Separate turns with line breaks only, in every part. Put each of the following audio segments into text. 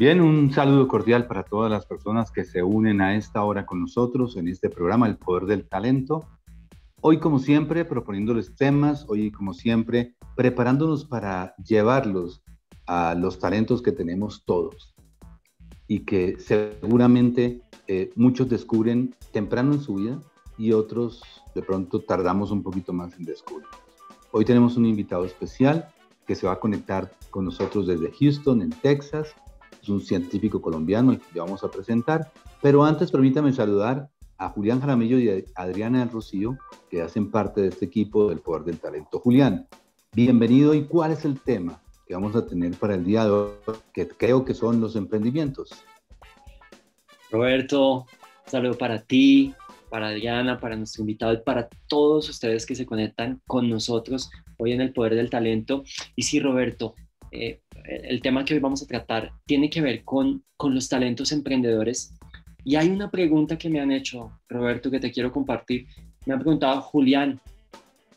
Bien, un saludo cordial para todas las personas que se unen a esta hora con nosotros en este programa El Poder del Talento. Hoy, como siempre, proponiéndoles temas, hoy, como siempre, preparándonos para llevarlos a los talentos que tenemos todos y que seguramente muchos descubren temprano en su vida y otros de pronto tardamos un poquito más en descubrir. Hoy tenemos un invitado especial que se va a conectar con nosotros desde Houston, en Texas. Es un científico colombiano al que le vamos a presentar, pero antes permítame saludar a Julián Jaramillo y a Adriana Rocío, que hacen parte de este equipo del Poder del Talento. Julián, bienvenido. ¿Y cuál es el tema que vamos a tener para el día de hoy, que creo que son los emprendimientos?
Roberto, un saludo para ti, para Adriana, para nuestro invitado y para todos ustedes que se conectan con nosotros hoy en el Poder del Talento. Y sí, Roberto, el tema que hoy vamos a tratar tiene que ver con los talentos emprendedores. Y hay una pregunta que me han hecho, Roberto, que te quiero compartir. Me han preguntado, Julián,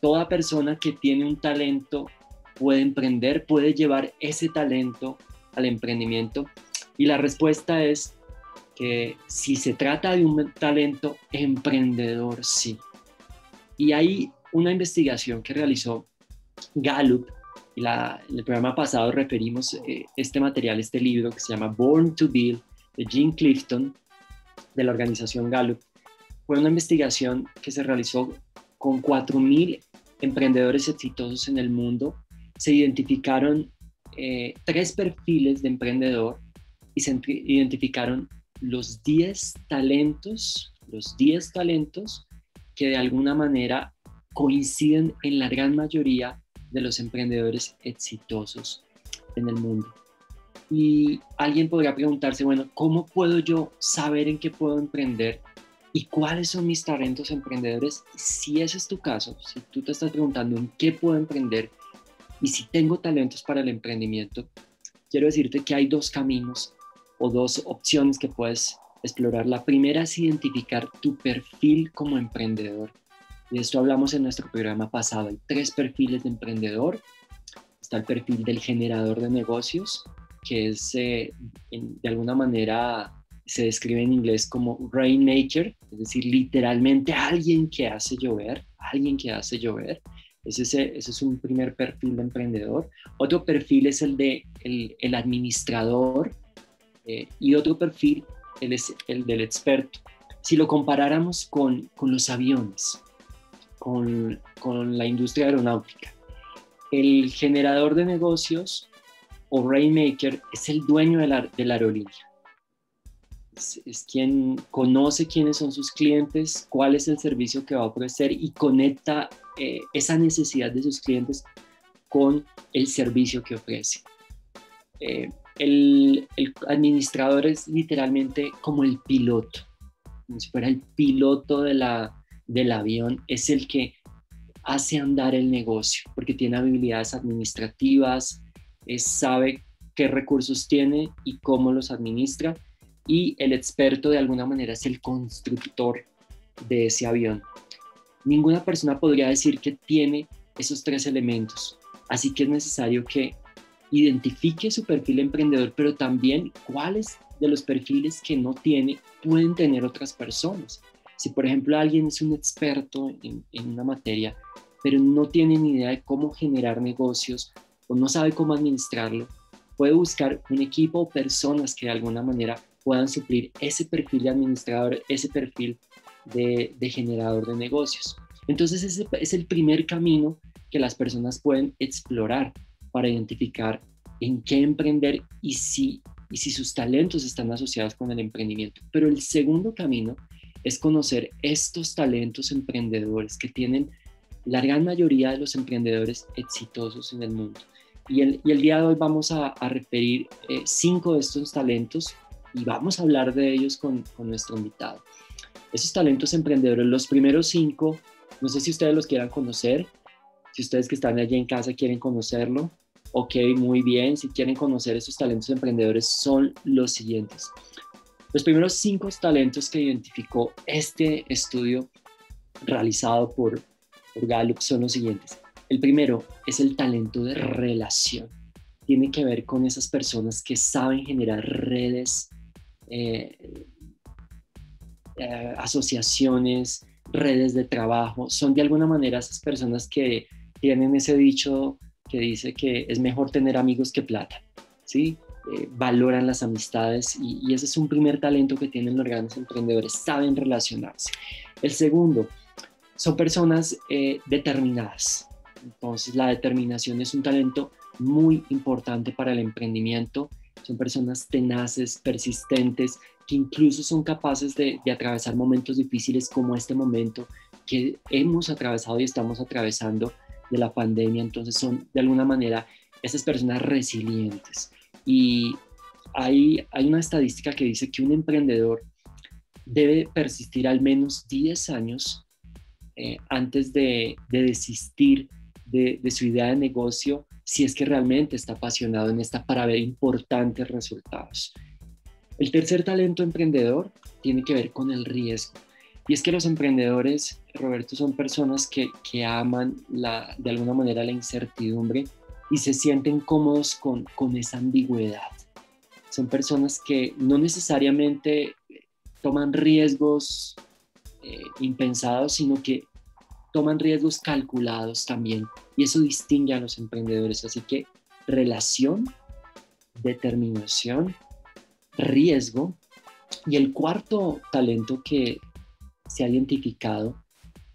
¿toda persona que tiene un talento puede emprender, puede llevar ese talento al emprendimiento? Y la respuesta es que si se trata de un talento emprendedor, sí. Y hay una investigación que realizó Gallup, y en el programa pasado referimos este material, este libro que se llama Born to Build, de Jim Clifton, de la organización Gallup. Fue una investigación que se realizó con 4.000 emprendedores exitosos en el mundo. Se identificaron 3 perfiles de emprendedor y se identificaron los 10 talentos que de alguna manera coinciden en la gran mayoría de los emprendedores exitosos en el mundo. Y alguien podría preguntarse, bueno, ¿cómo puedo yo saber en qué puedo emprender y cuáles son mis talentos emprendedores? Si ese es tu caso, si tú te estás preguntando en qué puedo emprender y si tengo talentos para el emprendimiento, quiero decirte que hay 2 caminos o 2 opciones que puedes explorar. La primera es identificar tu perfil como emprendedor. De esto hablamos en nuestro programa pasado. Hay 3 perfiles de emprendedor. Está el perfil del generador de negocios, que es de alguna manera se describe en inglés como rainmaker, es decir, literalmente alguien que hace llover. Ese es un primer perfil de emprendedor. Otro perfil es el de el administrador, y otro perfil es el del experto. Si lo comparáramos con los aviones, con la industria aeronáutica, el generador de negocios o rainmaker es el dueño de la aerolínea. Es quien conoce quiénes son sus clientes, cuál es el servicio que va a ofrecer y conecta esa necesidad de sus clientes con el servicio que ofrece. El administrador es literalmente como el piloto, como si fuera el piloto del avión, es el que hace andar el negocio, porque tiene habilidades administrativas, sabe qué recursos tiene y cómo los administra, y el experto de alguna manera es el constructor de ese avión. Ninguna persona podría decir que tiene esos 3 elementos, así que es necesario que identifique su perfil emprendedor, pero también cuáles de los perfiles que no tiene pueden tener otras personas. Si, por ejemplo, alguien es un experto en una materia, pero no tiene ni idea de cómo generar negocios o no sabe cómo administrarlo, puede buscar un equipo o personas que de alguna manera puedan suplir ese perfil de administrador, ese perfil de generador de negocios. Entonces, ese es el primer camino que las personas pueden explorar para identificar en qué emprender y si sus talentos están asociados con el emprendimiento. Pero el segundo camino es conocer estos talentos emprendedores que tienen la gran mayoría de los emprendedores exitosos en el mundo. Y el día de hoy vamos a referir 5 de estos talentos y vamos a hablar de ellos con nuestro invitado. Esos talentos emprendedores, los primeros 5, no sé si ustedes los quieran conocer, si ustedes que están allí en casa quieren conocerlo. Ok, muy bien. Si quieren conocer esos talentos emprendedores, son los siguientes. Los primeros 5 talentos que identificó este estudio realizado por Gallup son los siguientes. El primero es el talento de relación. tiene que ver con esas personas que saben generar redes, asociaciones, redes de trabajo. Son de alguna manera esas personas que tienen ese dicho que dice que es mejor tener amigos que plata, ¿sí? Valoran las amistades y ese es un primer talento que tienen los grandes emprendedores, saben relacionarse. El segundo, son personas determinadas. Entonces, la determinación es un talento muy importante para el emprendimiento. Son personas tenaces, persistentes, que incluso son capaces de atravesar momentos difíciles como este momento que hemos atravesado y estamos atravesando de la pandemia. Entonces, son de alguna manera esas personas resilientes. Y hay una estadística que dice que un emprendedor debe persistir al menos 10 años antes de desistir de su idea de negocio, si es que realmente está apasionado en esta para ver importantes resultados. El tercer talento emprendedor tiene que ver con el riesgo. Y es que los emprendedores, Roberto, son personas que aman de alguna manera la incertidumbre y se sienten cómodos con esa ambigüedad. Son personas que no necesariamente toman riesgos impensados, sino que toman riesgos calculados también. Y eso distingue a los emprendedores. Así que relación, determinación, riesgo. Y el cuarto talento que se ha identificado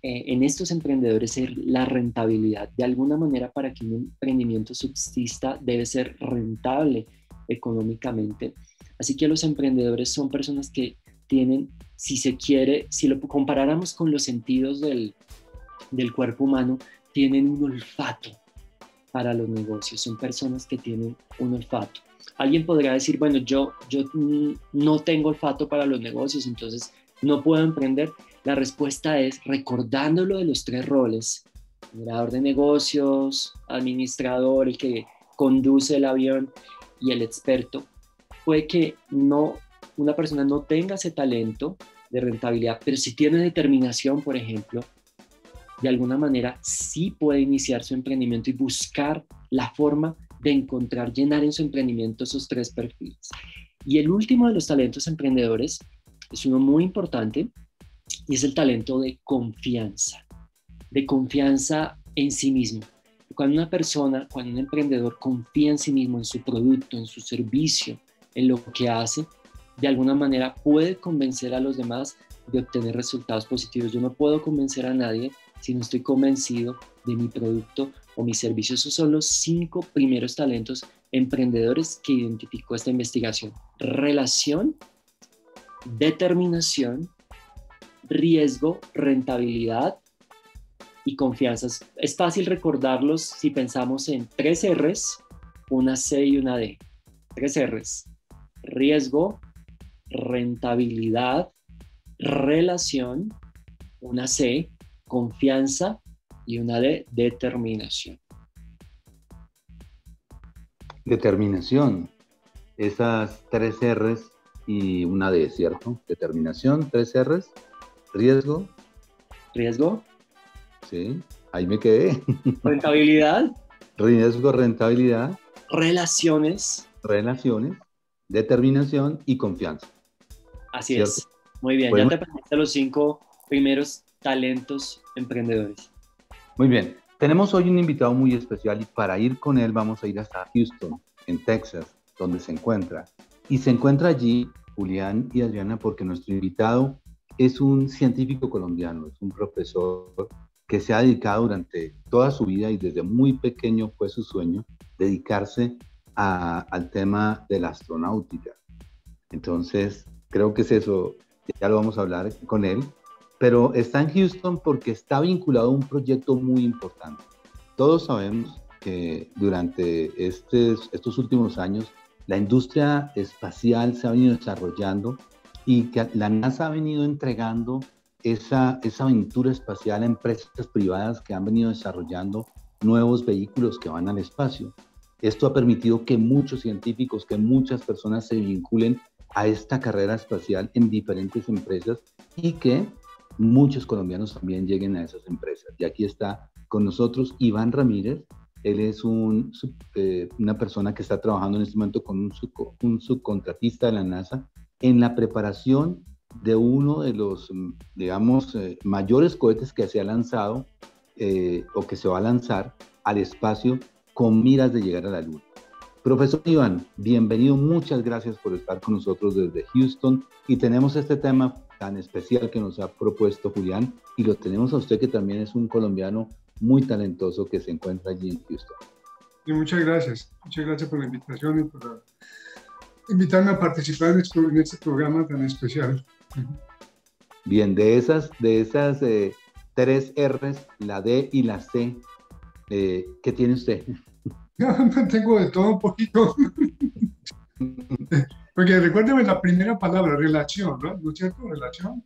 en estos emprendedores es la rentabilidad. De alguna manera, para que un emprendimiento subsista, debe ser rentable económicamente. Así que los emprendedores son personas que tienen, si se quiere, si lo comparáramos con los sentidos del cuerpo humano, tienen un olfato para los negocios. Son personas que tienen un olfato. Alguien podría decir, bueno, yo no tengo olfato para los negocios, entonces no puedo emprender. La respuesta es, recordándolo de los 3 roles, generador de negocios, administrador, el que conduce el avión y el experto, puede que una persona no tenga ese talento de rentabilidad, pero si tiene determinación, por ejemplo, de alguna manera sí puede iniciar su emprendimiento y buscar la forma de encontrar, llenar en su emprendimiento esos 3 perfiles. Y el último de los talentos emprendedores es uno muy importante y es el talento de confianza en sí mismo. Cuando una persona, cuando un emprendedor confía en sí mismo, en su producto, en su servicio, en lo que hace, de alguna manera puede convencer a los demás de obtener resultados positivos. Yo no puedo convencer a nadie si no estoy convencido de mi producto o mi servicio. Esos son los 5 primeros talentos emprendedores que identificó esta investigación: relación, determinación, riesgo, rentabilidad y confianza. Es fácil recordarlos si pensamos en 3 R's, una C y una D. 3 R's: riesgo, rentabilidad, relación, una C, confianza y una D, determinación.
Determinación. Esas 3 R's y una D, ¿cierto? Determinación, 3 R's. Riesgo.
Riesgo.
Sí, ahí me quedé.
Rentabilidad.
Riesgo, rentabilidad.
Relaciones.
Relaciones. Determinación y confianza.
Así
¿cierto?
Es. Muy bien,
Bueno,
ya te presentaste los 5 primeros talentos emprendedores.
Muy bien, tenemos hoy un invitado muy especial y para ir con él vamos a ir hasta Houston, en Texas, donde se encuentra. Y se encuentra allí Julián y Adriana porque nuestro invitado es un científico colombiano, es un profesor que se ha dedicado durante toda su vida y desde muy pequeño fue su sueño dedicarse al tema de la astronáutica. Entonces, creo que es eso, ya lo vamos a hablar con él, pero está en Houston porque está vinculado a un proyecto muy importante. Todos sabemos que durante estos últimos años la industria espacial se ha venido desarrollando y que la NASA ha venido entregando esa aventura espacial a empresas privadas que han venido desarrollando nuevos vehículos que van al espacio. Esto ha permitido que muchos científicos, que muchas personas se vinculen a esta carrera espacial en diferentes empresas y que muchos colombianos también lleguen a esas empresas. Y aquí está con nosotros Iván Ramírez, Él es una persona que está trabajando en este momento con un subcontratista de la NASA en la preparación de uno de los, digamos, mayores cohetes que se ha lanzado o que se va a lanzar al espacio con miras de llegar a la Luna. Profesor Iván, bienvenido, muchas gracias por estar con nosotros desde Houston y tenemos este tema tan especial que nos ha propuesto Julián y lo tenemos a usted que también es un colombiano muy talentoso que se encuentra allí en Houston.
Y muchas gracias por la invitación y por invitarme a participar en este programa tan especial.
Bien, de esas 3 R's, la D y la C, ¿qué tiene usted?
Tengo de todo un poquito. Porque recuérdeme la primera palabra, relación, ¿no es cierto? Relación.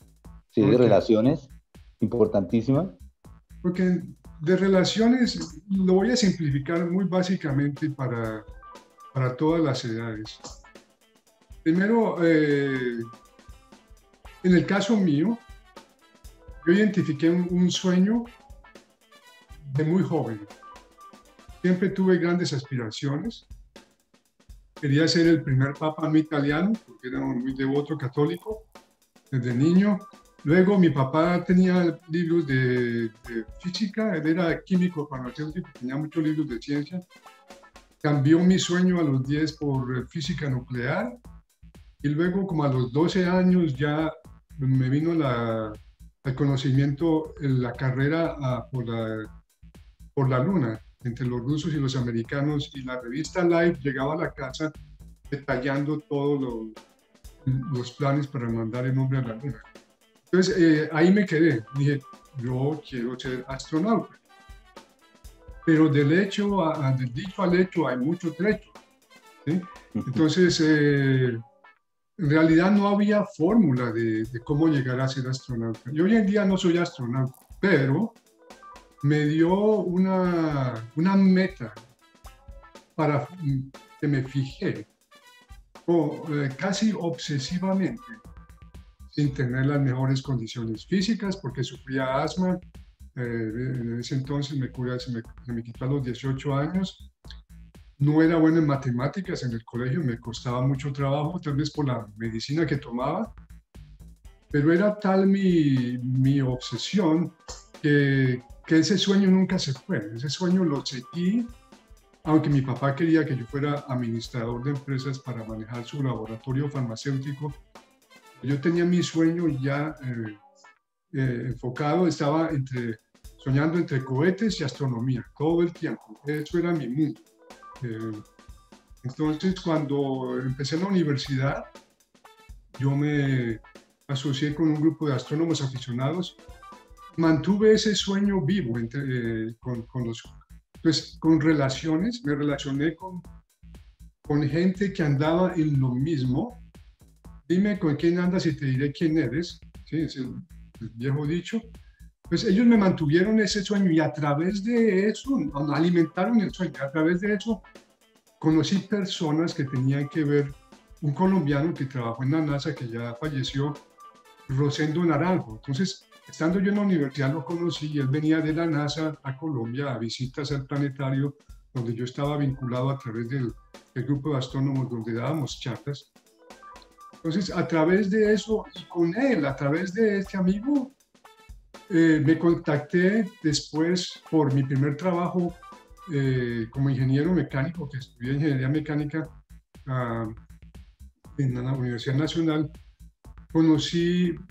Sí, okay. Relaciones, importantísima.
Porque de relaciones lo voy a simplificar muy básicamente para todas las edades. Primero, en el caso mío, yo identifiqué un sueño de muy joven. Siempre tuve grandes aspiraciones. Quería ser el primer papa no italiano, porque era muy devoto católico desde niño. Luego mi papá tenía libros de física, él era químico farmacéutico, tenía muchos libros de ciencia. Cambió mi sueño a los 10 por física nuclear y luego como a los 12 años ya me vino el conocimiento, la carrera por la Luna, entre los rusos y los americanos, y la revista Life llegaba a la casa detallando todos los planes para mandar el hombre a la Luna. Entonces ahí me quedé, dije, yo quiero ser astronauta. Pero del dicho al hecho hay mucho trecho, ¿sí? Entonces, en realidad no había fórmula de cómo llegar a ser astronauta. Y hoy en día no soy astronauta, pero me dio una meta para que me fijé casi obsesivamente, sin tener las mejores condiciones físicas, porque sufría asma. En ese entonces se me quitó a los 18 años. No era bueno en matemáticas en el colegio, me costaba mucho trabajo, tal vez por la medicina que tomaba, pero era tal mi obsesión que ese sueño nunca se fue. Ese sueño lo seguí, aunque mi papá quería que yo fuera administrador de empresas para manejar su laboratorio farmacéutico. Yo tenía mi sueño ya enfocado, estaba soñando entre cohetes y astronomía todo el tiempo. Eso era mi mundo. Entonces, cuando empecé en la universidad, yo me asocié con un grupo de astrónomos aficionados. Mantuve ese sueño vivo con relaciones. Me relacioné con gente que andaba en lo mismo. Dime con quién andas y te diré quién eres. ¿Sí? Es el viejo dicho. Pues ellos me mantuvieron ese sueño y a través de eso, alimentaron el sueño. A través de eso conocí personas que tenían que ver, un colombiano que trabajó en la NASA, que ya falleció, Rosendo Naranjo. Entonces, estando yo en la universidad lo conocí y él venía de la NASA a Colombia a visitas al planetario, donde yo estaba vinculado a través del grupo de astrónomos donde dábamos charlas. Entonces, a través de eso y con él, a través de este amigo, me contacté después por mi primer trabajo como ingeniero mecánico, que estudié ingeniería mecánica en la Universidad Nacional.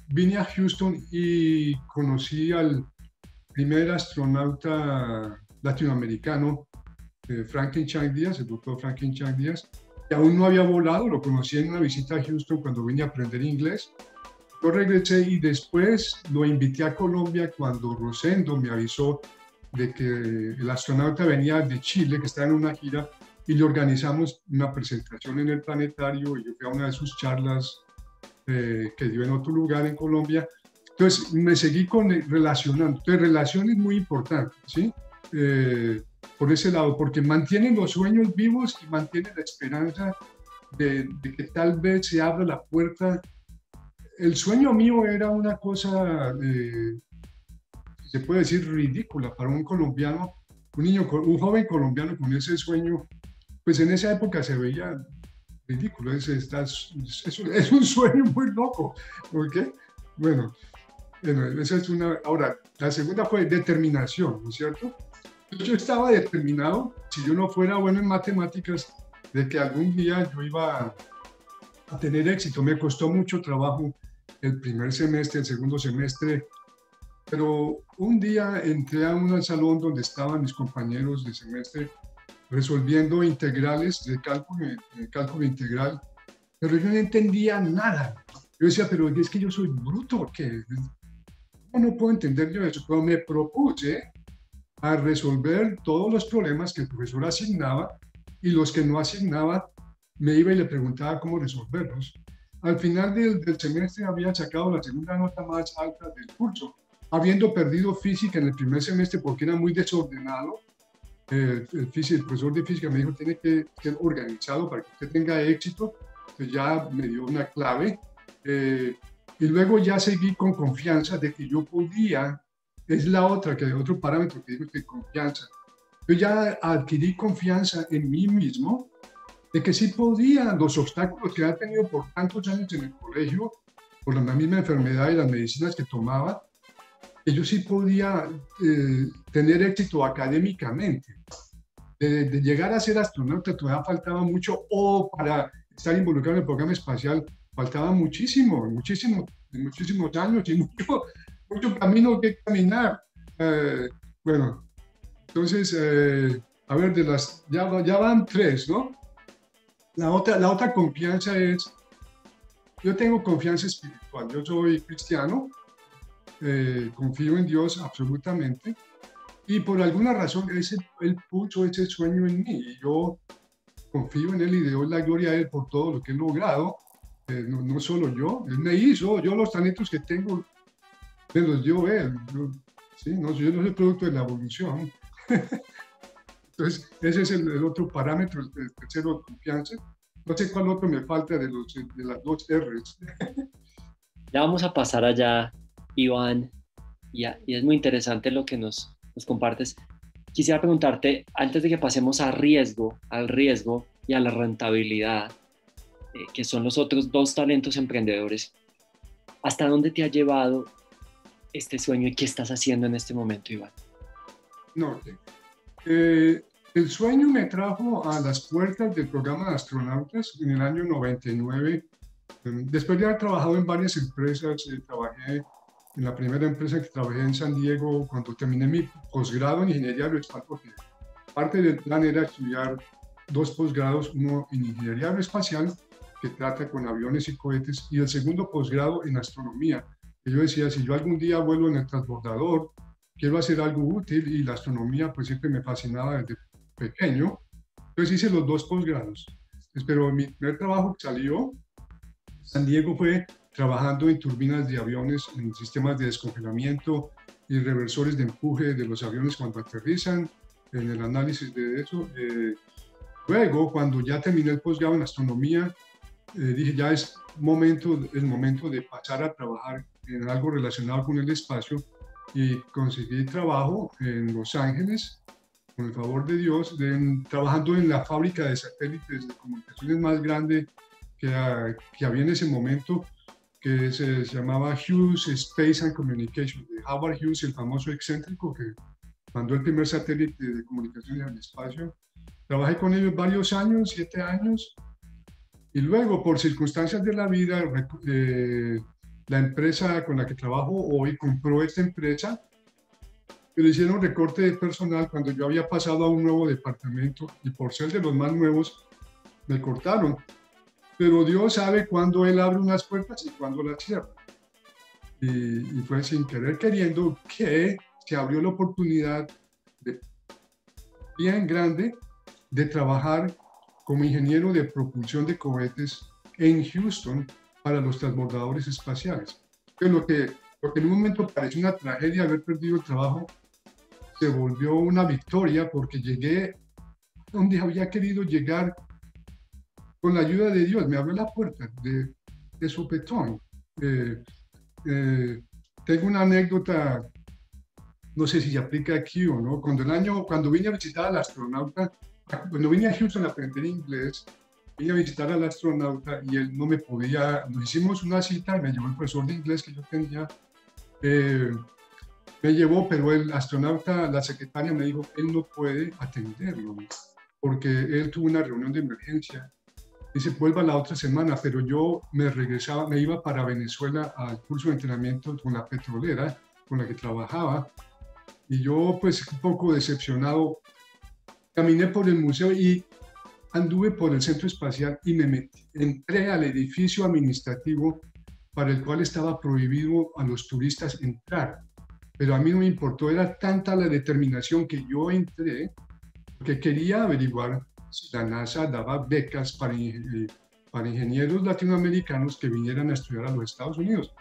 Vine a Houston y conocí al primer astronauta latinoamericano, Franklin Chang Díaz, el doctor Franklin Chang Díaz, que aún no había volado. Lo conocí en una visita a Houston cuando vine a aprender inglés. Yo regresé y después lo invité a Colombia cuando Rosendo me avisó de que el astronauta venía de Chile, que estaba en una gira, y le organizamos una presentación en el planetario, y yo fui a una de sus charlas que dio en otro lugar en Colombia. Entonces me seguí relacionando. Entonces, relación es muy importante, ¿sí? Por ese lado, porque mantienen los sueños vivos y mantienen la esperanza de que tal vez se abra la puerta. El sueño mío era una cosa, se puede decir, ridícula para un colombiano, un joven colombiano con ese sueño, pues en esa época se veía ridículo, es un sueño muy loco, ¿ok? Bueno, esa es una. Ahora, la segunda fue determinación, ¿no es cierto? Yo estaba determinado, si yo no fuera bueno en matemáticas, de que algún día yo iba a tener éxito. Me costó mucho trabajo el primer semestre, el segundo semestre, pero un día entré a un salón donde estaban mis compañeros de semestre resolviendo integrales de cálculo integral, pero yo no entendía nada. Yo decía, pero es que yo soy bruto, ¿qué? No puedo entender yo eso, pero me propuse a resolver todos los problemas que el profesor asignaba y los que no asignaba me iba y le preguntaba cómo resolverlos. Al final del semestre había sacado la segunda nota más alta del curso, habiendo perdido física en el primer semestre porque era muy desordenado. El profesor de física me dijo, tiene que ser organizado para que usted tenga éxito. Entonces ya me dio una clave. Y luego ya seguí con confianza de que yo podía, es la otra, que otro parámetro que digo, que confianza. Yo ya adquirí confianza en mí mismo, de que sí podía, los obstáculos que había tenido por tantos años en el colegio, por la misma enfermedad y las medicinas que tomaba, que yo sí podía tener éxito académicamente. De llegar a ser astronauta todavía faltaba mucho, o para estar involucrado en el programa espacial faltaba muchísimos años y mucho camino que caminar. Bueno, entonces, a ver, ya van tres, ¿no? La otra confianza es, yo tengo confianza espiritual, yo soy cristiano, confío en Dios absolutamente, y por alguna razón Él puso ese sueño en mí, y yo confío en Él y le doy la gloria a Él por todo lo que he logrado. No solo yo, Él me hizo, yo los talentos que tengo me los dio Él. Yo no soy producto de la evolución. Entonces, ese es el otro parámetro, el tercero, confianza. No sé cuál otro me falta de las dos R's.
Ya vamos a pasar allá, Iván, y es muy interesante lo que nos compartes. Quisiera preguntarte, antes de que pasemos al riesgo y a la rentabilidad, que son los otros dos talentos emprendedores, ¿hasta dónde te ha llevado este sueño y qué estás haciendo en este momento, Iván?
No, el sueño me trajo a las puertas del programa de astronautas en el año 99. Después de haber trabajado en varias empresas, trabajé en la primera empresa que trabajé en San Diego cuando terminé mi posgrado en ingeniería aeroespacial, porque parte del plan era estudiar 2 posgrados, uno en ingeniería aeroespacial, que trata con aviones y cohetes, y el segundo posgrado en astronomía. Y yo decía, si yo algún día vuelo en el transbordador, quiero hacer algo útil, y la astronomía pues siempre me fascinaba desde pequeño. Entonces hice los 2 posgrados. Pero mi primer trabajo que salió San Diego fue trabajando en turbinas de aviones, en sistemas de descongelamiento y reversores de empuje de los aviones cuando aterrizan, en el análisis de eso. Luego, cuando ya terminé el posgrado en astronomía, dije, ya es el momento de pasar a trabajar en algo relacionado con el espacio, y conseguí trabajo en Los Ángeles, con el favor de Dios, trabajando en la fábrica de satélites de comunicaciones más grande que había en ese momento, que se llamaba Hughes Space and Communication, de Howard Hughes, el famoso excéntrico que mandó el primer satélite de comunicaciones al espacio. Trabajé con ellos varios años, 7 años, y luego, por circunstancias de la vida, la empresa con la que trabajo hoy compró esta empresa, pero hicieron recorte de personal cuando yo había pasado a un nuevo departamento, y por ser de los más nuevos, me cortaron. Pero Dios sabe cuándo Él abre unas puertas y cuándo las cierra. Y fue sin querer queriendo que se abrió la oportunidad bien grande de trabajar como ingeniero de propulsión de cohetes en Houston para los transbordadores espaciales. Pero lo que en un momento pareció una tragedia haber perdido el trabajo, se volvió una victoria, porque llegué donde había querido llegar con la ayuda de Dios. Me abrió la puerta de sopetón. Tengo una anécdota no sé si se aplica aquí o no, cuando vine a visitar al astronauta, cuando vine a Houston a aprender inglés, vine a visitar al astronauta y él no me podía, nos hicimos una cita, me llevó el profesor de inglés que yo tenía, me llevó, pero el astronauta, la secretaria me dijo, él no puede atenderlo, porque él tuvo una reunión de emergencia. Dice, vuelva la otra semana, pero yo me regresaba, me iba para Venezuela al curso de entrenamiento con la petrolera con la que trabajaba, y yo pues un poco decepcionado, caminé por el museo y anduve por el centro espacial y entré al edificio administrativo para el cual estaba prohibido a los turistas entrar. Pero a mí no me importó, era tanta la determinación que yo entré, porque quería averiguar si la NASA daba becas para ingenieros latinoamericanos que vinieran a estudiar a los Estados Unidos.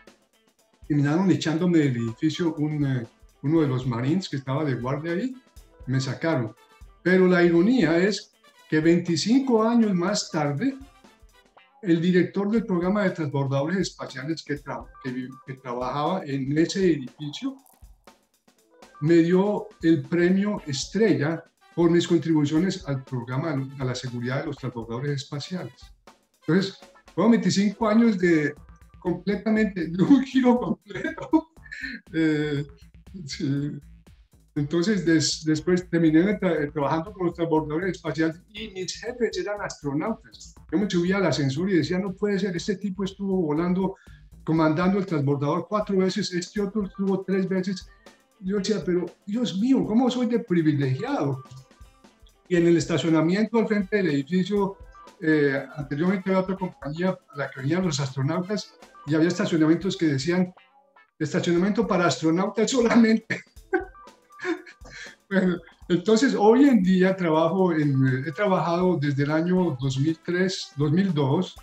Terminaron echándome del edificio uno de los Marines que estaba de guardia ahí, me sacaron. Pero la ironía es que 25 años más tarde, el director del programa de transbordadores espaciales que trabajaba en ese edificio me dio el premio Estrella por mis contribuciones al programa, a la seguridad de los transbordadores espaciales. Entonces, fueron 25 años de un giro completo. Sí. Entonces, después terminé trabajando con los transbordadores espaciales y mis jefes eran astronautas. Yo me subía al ascensor y decía, no puede ser, este tipo estuvo volando, comandando el transbordador 4 veces, este otro estuvo 3 veces. Yo decía, pero Dios mío, ¿cómo soy de privilegiado? Y en el estacionamiento al frente del edificio, anteriormente había otra compañía a la que venían los astronautas y había estacionamientos que decían, estacionamiento para astronautas solamente. Bueno, entonces hoy en día he trabajado desde el año 2002,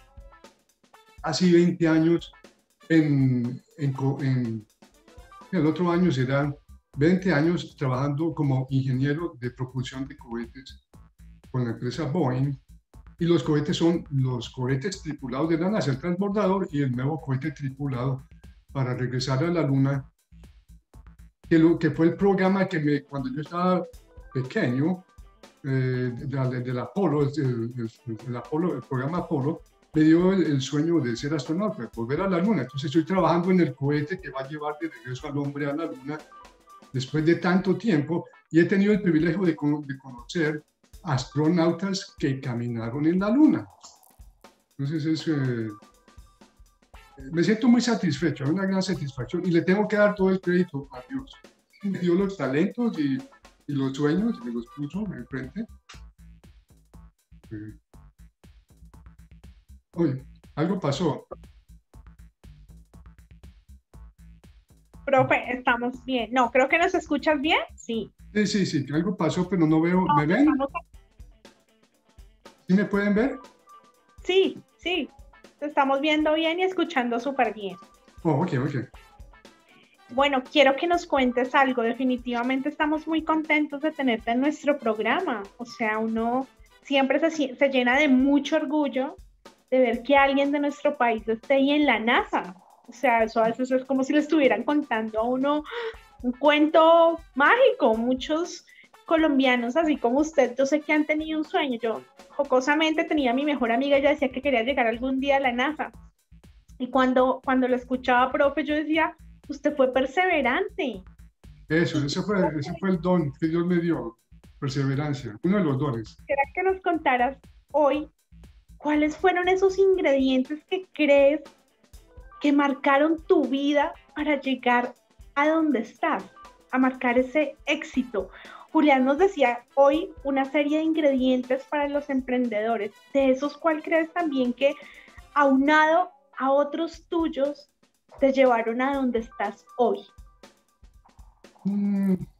casi 20 años, el otro año serán 20 años trabajando como ingeniero de propulsión de cohetes con la empresa Boeing. Y los cohetes son los cohetes tripulados de la NASA, el transbordador y el nuevo cohete tripulado para regresar a la Luna, que fue el programa que cuando yo estaba pequeño, del Apolo, el programa Apolo, me dio el sueño de ser astronauta, de volver a la Luna. Entonces estoy trabajando en el cohete que va a llevar de regreso al hombre a la Luna después de tanto tiempo, y he tenido el privilegio de conocer astronautas que caminaron en la Luna. Entonces me siento muy satisfecho, una gran satisfacción, y le tengo que dar todo el crédito a Dios. Me dio los talentos y los sueños, me los puso enfrente. Oye, algo pasó.
Profe, estamos bien. No, creo que nos escuchas bien. Sí.
Sí, algo pasó, pero no veo. ¿Me ven? ¿Sí me pueden ver?
Sí. Te estamos viendo bien y escuchando súper bien.
Oh, ok.
Bueno, quiero que nos cuentes algo. Definitivamente estamos muy contentos de tenerte en nuestro programa. O sea, uno siempre se llena de mucho orgullo de ver que alguien de nuestro país esté ahí en la NASA. O sea, eso a veces es como si le estuvieran contando a uno un cuento mágico. Muchos colombianos, así como usted, yo sé que han tenido un sueño. Yo jocosamente tenía a mi mejor amiga, ella decía que quería llegar algún día a la NASA. Y cuando lo escuchaba, profe, yo decía, usted fue perseverante.
Ese fue el don que Dios me dio, perseverancia, uno de los dones.
Quisiera que nos contaras hoy cuáles fueron esos ingredientes que crees que marcaron tu vida para llegar a donde estás, a marcar ese éxito. Julián nos decía hoy una serie de ingredientes para los emprendedores. De esos, ¿cuál crees también que, aunado a otros tuyos, te llevaron a donde estás hoy?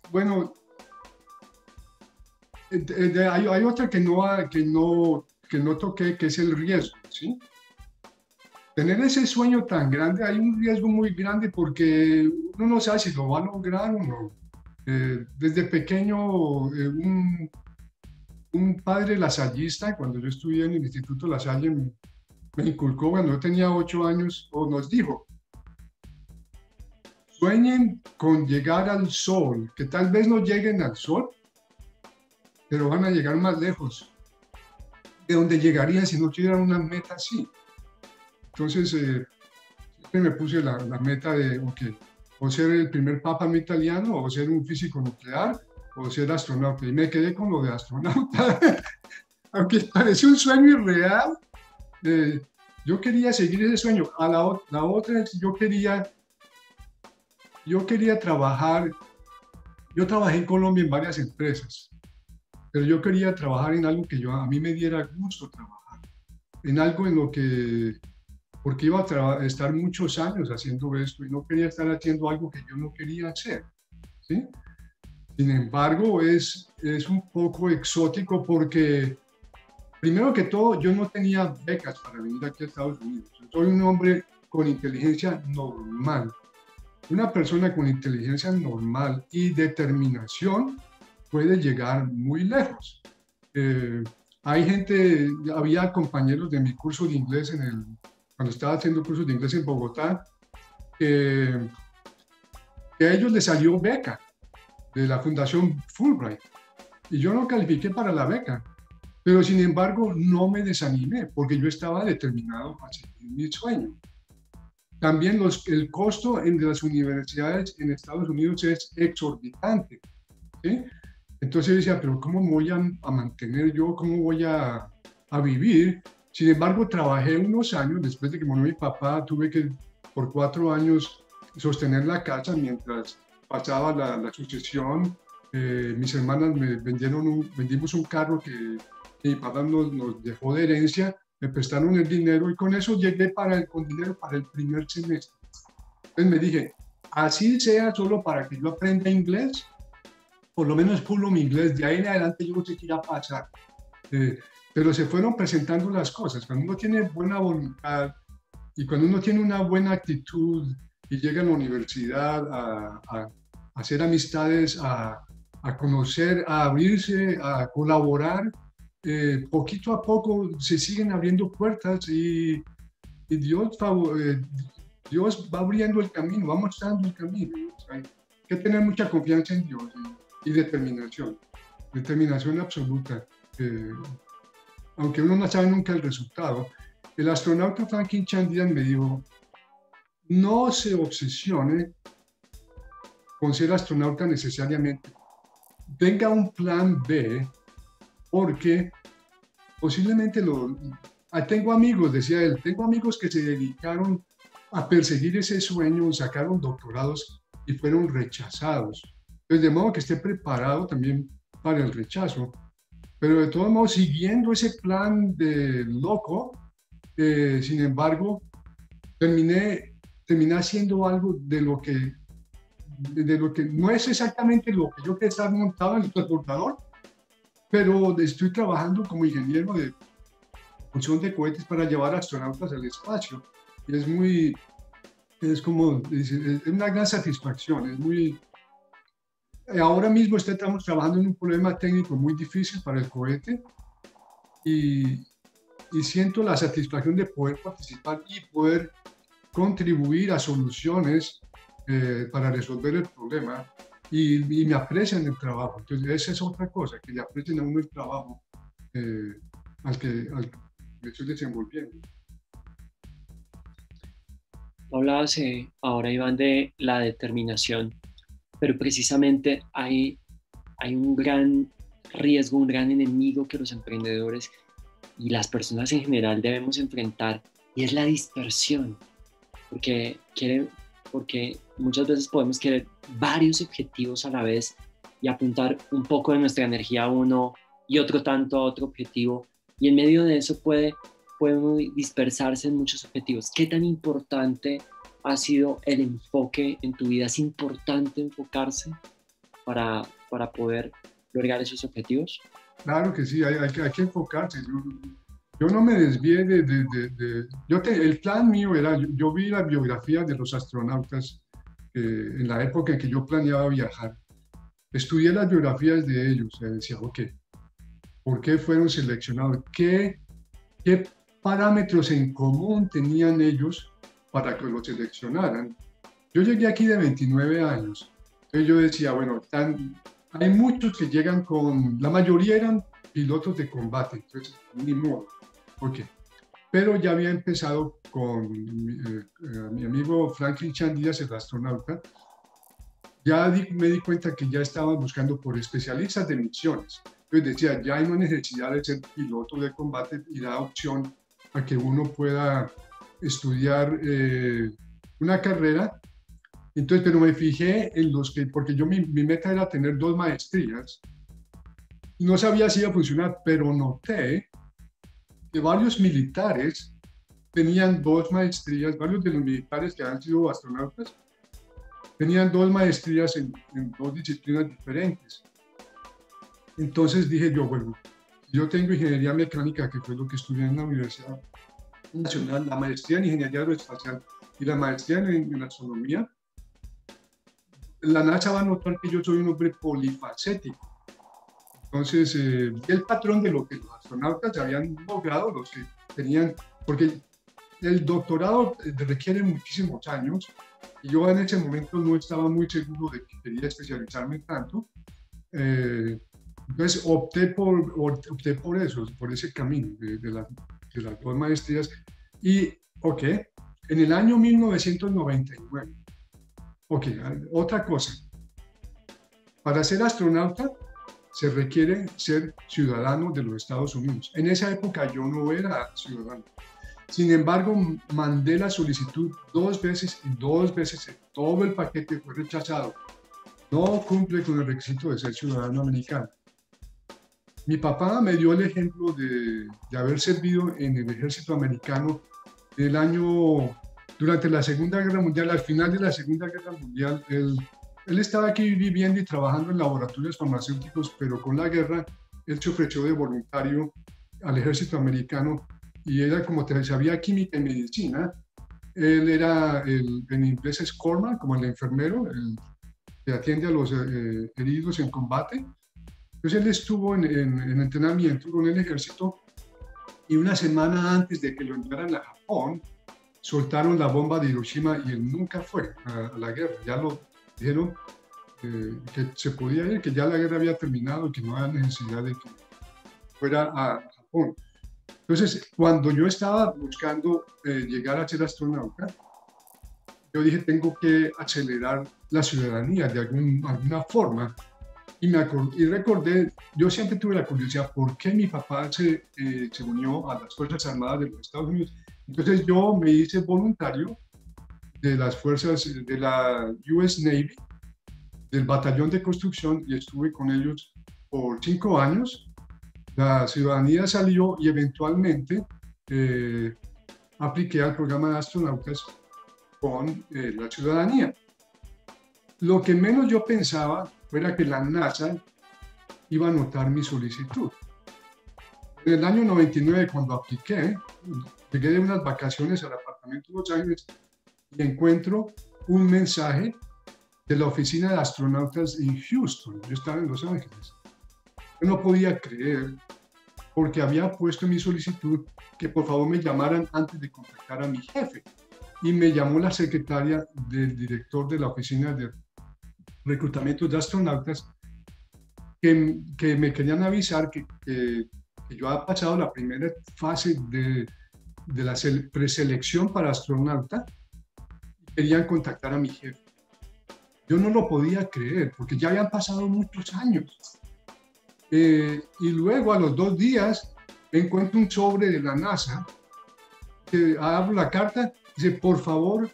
Bueno, hay otra que no toqué, que es el riesgo, ¿sí? Tener ese sueño tan grande, hay un riesgo muy grande porque uno no sabe si lo va a lograr o no. Desde pequeño, un padre lasallista, cuando yo estudié en el Instituto La Salle, me inculcó cuando yo tenía 8 años, o nos dijo, sueñen con llegar al sol, que tal vez no lleguen al sol, pero van a llegar más lejos de donde llegarían si no tuvieran una meta así. Entonces, siempre me puse la meta de, okay, o ser el primer papa italiano, o ser un físico nuclear, o ser astronauta. Y me quedé con lo de astronauta. Aunque parece un sueño irreal, yo quería seguir ese sueño. La otra es, yo quería trabajar. Yo trabajé en Colombia en varias empresas, pero yo quería trabajar en algo que a mí me diera gusto trabajar, en algo en lo que, porque iba a estar muchos años haciendo esto y no quería estar haciendo algo que yo no quería hacer, ¿sí? Sin embargo, es un poco exótico porque, primero que todo, yo no tenía becas para venir aquí a Estados Unidos. Soy un hombre con inteligencia normal. Una persona con inteligencia normal y determinación puede llegar muy lejos. Hay gente, había compañeros de mi curso de inglés cuando estaba haciendo cursos de inglés en Bogotá, que a ellos les salió beca de la Fundación Fulbright y yo no califiqué para la beca, pero sin embargo no me desanimé porque yo estaba determinado a seguir mi sueño. También el costo de las universidades en Estados Unidos es exorbitante, ¿sí? Entonces yo decía, pero ¿cómo voy a mantener yo? ¿Cómo voy a vivir? Sin embargo, trabajé unos años, después de que murió mi papá, tuve que por 4 años sostener la casa mientras pasaba la sucesión. Mis hermanas vendimos un carro que mi papá nos dejó de herencia, me prestaron el dinero y con eso llegué con dinero para el primer semestre. Entonces me dije, así sea solo para que yo aprenda inglés, por lo menos pulo mi inglés, de ahí en adelante yo no sé qué irá a pasar. Pero se fueron presentando las cosas. Cuando uno tiene buena voluntad y cuando uno tiene una buena actitud y llega a la universidad a hacer amistades, a conocer, a abrirse, a colaborar, poquito a poco se siguen abriendo puertas y Dios va abriendo el camino, va mostrando el camino. Hay que tener mucha confianza en Dios y determinación absoluta. Aunque uno no sabe nunca el resultado. El astronauta Franklin Chandian me dijo, no se obsesione con ser astronauta necesariamente. Tenga un plan B, porque posiblemente tengo amigos, decía él, tengo amigos que se dedicaron a perseguir ese sueño, sacaron doctorados y fueron rechazados. Entonces, de modo que esté preparado también para el rechazo. Pero de todos modos, siguiendo ese plan de loco, sin embargo, terminé haciendo algo de lo que no es exactamente lo que yo quería estar montado en el transportador, pero estoy trabajando como ingeniero de función de cohetes para llevar astronautas al espacio. Y es una gran satisfacción, ahora mismo estamos trabajando en un problema técnico muy difícil para el cohete y siento la satisfacción de poder participar y poder contribuir a soluciones para resolver el problema y me aprecian el trabajo. Entonces esa es otra cosa, que le aprecien a uno el trabajo al que me estoy desenvolviendo.
Hablabas ahora, Iván, de la determinación, pero precisamente hay un gran riesgo, un gran enemigo que los emprendedores y las personas en general debemos enfrentar, y es la dispersión, porque muchas veces podemos querer varios objetivos a la vez y apuntar un poco de nuestra energía a uno y otro tanto a otro objetivo, y en medio de eso puede uno dispersarse en muchos objetivos. ¿Qué tan importante ha sido el enfoque en tu vida? ¿Es importante enfocarse para poder lograr esos objetivos?
Claro que sí, hay que enfocarse. Yo no me desvié el plan mío era, yo vi la biografía de los astronautas en la época en que yo planeaba viajar. Estudié las biografías de ellos y decía, ok, ¿por qué fueron seleccionados? ¿Qué parámetros en común tenían ellos para que los seleccionaran? Yo llegué aquí de 29 años. Entonces yo decía, bueno, hay muchos que llegan la mayoría eran pilotos de combate, entonces ni modo. Ok. Pero ya había empezado con mi amigo Franklin Chandías, el astronauta. Ya me di cuenta que ya estaban buscando por especialistas de misiones. Entonces decía, ya hay una necesidad de ser piloto de combate y da opción a que uno pueda estudiar una carrera. Entonces, pero me fijé en los que, porque mi meta era tener 2 maestrías, y no sabía si iba a funcionar, pero noté que varios militares tenían 2 maestrías, varios de los militares que han sido astronautas, tenían 2 maestrías en 2 disciplinas diferentes. Entonces dije yo, bueno, yo tengo ingeniería mecánica, que fue lo que estudié en la Universidad Nacional, la maestría en ingeniería aeroespacial y la maestría en astronomía. La NASA va a notar que yo soy un hombre polifacético. Entonces, el patrón de lo que los astronautas habían logrado, los que tenían, porque el doctorado requiere muchísimos años, y yo en ese momento no estaba muy seguro de que quería especializarme tanto. Entonces opté por eso, por ese camino de las 2 maestrías. Y, ok, en el año 1999, ok, otra cosa. Para ser astronauta se requiere ser ciudadano de los Estados Unidos. En esa época yo no era ciudadano. Sin embargo, mandé la solicitud 2 veces y 2 veces todo el paquete fue rechazado. No cumple con el requisito de ser ciudadano americano. Mi papá me dio el ejemplo de haber servido en el ejército americano durante la Segunda Guerra Mundial. Al final de la Segunda Guerra Mundial, él estaba aquí viviendo y trabajando en laboratorios farmacéuticos, pero con la guerra él se ofreció de voluntario al ejército americano y era como sabía química y medicina. Él era, en inglés es corpsman, como el enfermero, el que atiende a los heridos en combate. Entonces él estuvo en entrenamiento con el ejército y una semana antes de que lo enviaran a Japón, soltaron la bomba de Hiroshima y él nunca fue a la guerra. Ya lo dijeron que se podía ir, que ya la guerra había terminado y que no había necesidad de que fuera a Japón. Entonces, cuando yo estaba buscando llegar a ser astronauta, yo dije, tengo que acelerar la ciudadanía de alguna forma. Y recordé, yo siempre tuve la curiosidad, ¿por qué mi papá se unió a las Fuerzas Armadas de los Estados Unidos? Entonces yo me hice voluntario de las fuerzas de la US Navy, del batallón de construcción, y estuve con ellos por 5 años. La ciudadanía salió y eventualmente apliqué al programa de astronautas con la ciudadanía. Lo que menos yo pensaba era que la NASA iba a notar mi solicitud. En el año 99, cuando apliqué, llegué de unas vacaciones al apartamento de Los Ángeles y encuentro un mensaje de la oficina de astronautas en Houston. Yo estaba en Los Ángeles. Yo no podía creer, porque había puesto en mi solicitud que por favor me llamaran antes de contactar a mi jefe. Y me llamó la secretaria del director de la oficina de reclutamiento de astronautas que me querían avisar que yo había pasado la primera fase de la preselección para astronauta y querían contactar a mi jefe. Yo no lo podía creer porque ya habían pasado muchos años. Y luego a los 2 días encuentro un sobre de la NASA que abro la carta y dice, por favor,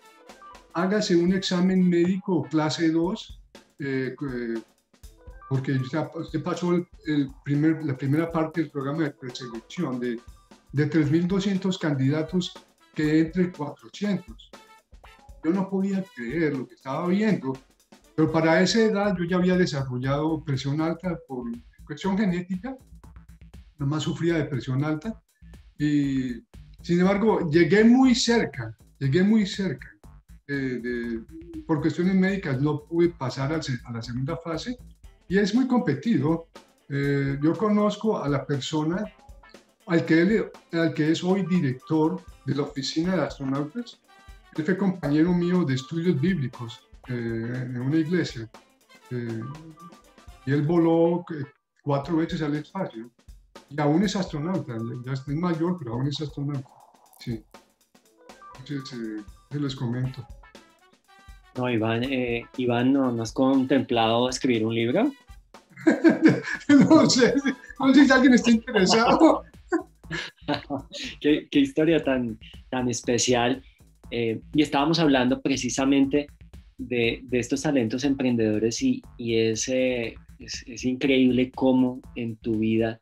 hágase un examen médico clase 2 porque usted pasó la primera parte del programa de preselección de 3.200 candidatos que entre 400. Yo no podía creer lo que estaba viendo, pero para esa edad yo ya había desarrollado presión alta por cuestión genética, nomás sufría de presión alta y sin embargo llegué muy cerca, por cuestiones médicas no pude pasar a la segunda fase y es muy competido. Yo conozco a la persona al que es hoy director de la oficina de astronautas, Él fue compañero mío de estudios bíblicos en una iglesia. Y él voló 4 veces al espacio. Y aún es astronauta, ya es mayor, pero aún es astronauta. Sí. Entonces, les comento.
No, Iván, ¿no has contemplado escribir un libro?
No sé si alguien está interesado.
Qué historia tan especial. Y estábamos hablando precisamente de estos talentos emprendedores y es increíble cómo en tu vida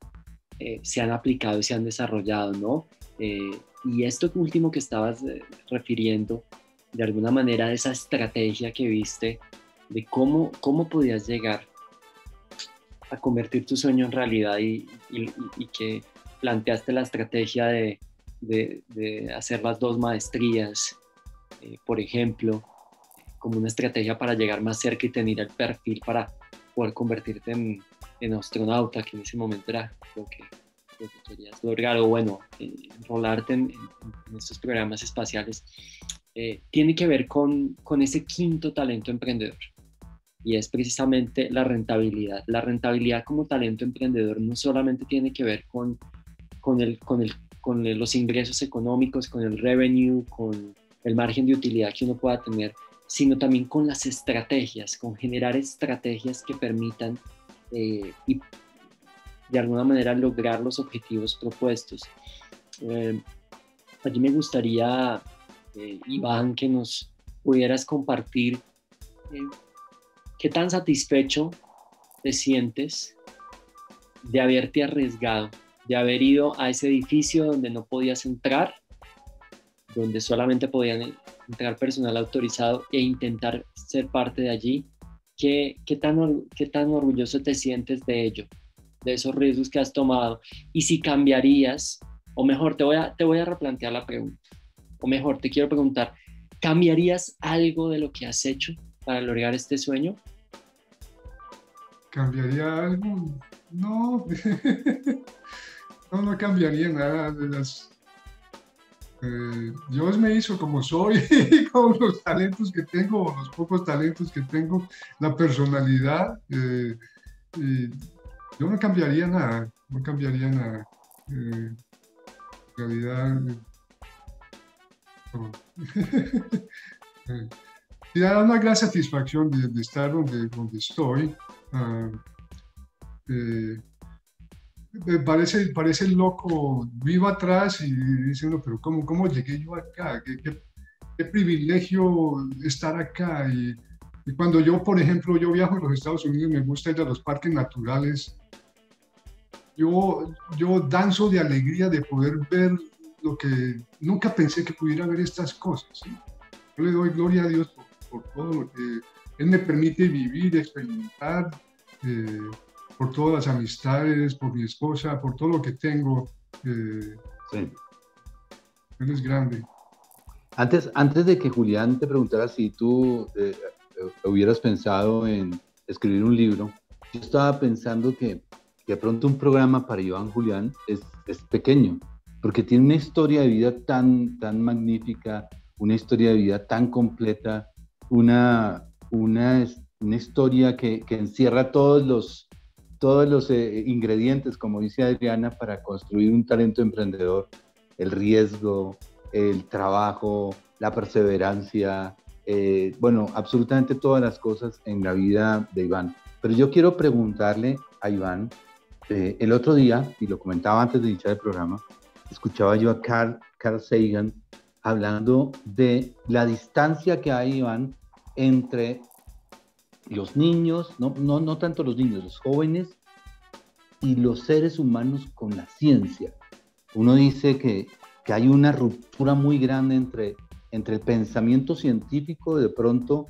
se han aplicado y se han desarrollado, ¿no? Y esto último que estabas refiriendo, de alguna manera, esa estrategia que viste de cómo podías llegar a convertir tu sueño en realidad y que planteaste la estrategia de hacer las 2 maestrías, por ejemplo, como una estrategia para llegar más cerca y tener el perfil para poder convertirte en astronauta, que en ese momento era lo que querías lograr, o bueno, enrolarte en estos programas espaciales, tiene que ver con ese quinto talento emprendedor, y es precisamente la rentabilidad. La rentabilidad como talento emprendedor no solamente tiene que ver con los ingresos económicos, con el revenue, con el margen de utilidad que uno pueda tener, sino también con las estrategias, con generar estrategias que permitan y de alguna manera lograr los objetivos propuestos. Allí me gustaría, Iván, que nos pudieras compartir qué tan satisfecho te sientes de haberte arriesgado, de haber ido a ese edificio donde no podías entrar, donde solamente podían entrar personal autorizado, e intentar ser parte de allí. ¿Qué tan orgulloso te sientes de ello, de esos riesgos que has tomado? Y si cambiarías, o mejor, te voy a replantear la pregunta, o mejor, te quiero preguntar, ¿cambiarías algo de lo que has hecho para lograr este sueño?
¿Cambiaría algo? No, no cambiaría nada de las... Dios me hizo como soy, con los talentos que tengo, los pocos talentos que tengo, la personalidad. Yo no cambiaría nada, en realidad, no. Me da una gran satisfacción de estar donde estoy. Me parece loco, vivo atrás y dice uno, pero ¿cómo llegué yo acá? ¿Qué privilegio estar acá? Y cuando yo, por ejemplo, yo viajo a los Estados Unidos, me gusta ir a los parques naturales, yo danzo de alegría de poder ver lo que nunca pensé que pudiera ver estas cosas, ¿sí? Yo le doy gloria a Dios por todo lo que Él me permite vivir, experimentar, por todas las amistades, por mi esposa, por todo lo que tengo. Sí. Él es grande.
Antes de que Julián te preguntara si tú hubieras pensado en escribir un libro, yo estaba pensando que de pronto un programa para Iván Julián es pequeño, porque tiene una historia de vida tan magnífica, una historia de vida tan completa, una historia que encierra todos los ingredientes, como dice Adriana, para construir un talento emprendedor: el riesgo, el trabajo, la perseverancia, bueno, absolutamente todas las cosas en la vida de Iván. Pero yo quiero preguntarle a Iván, el otro día, y lo comentaba antes de iniciar el programa, escuchaba yo a Carl Sagan hablando de la distancia que hay, Iván, entre los niños, no tanto los niños, los jóvenes y los seres humanos con la ciencia. Uno dice que hay una ruptura muy grande entre el pensamiento científico, de pronto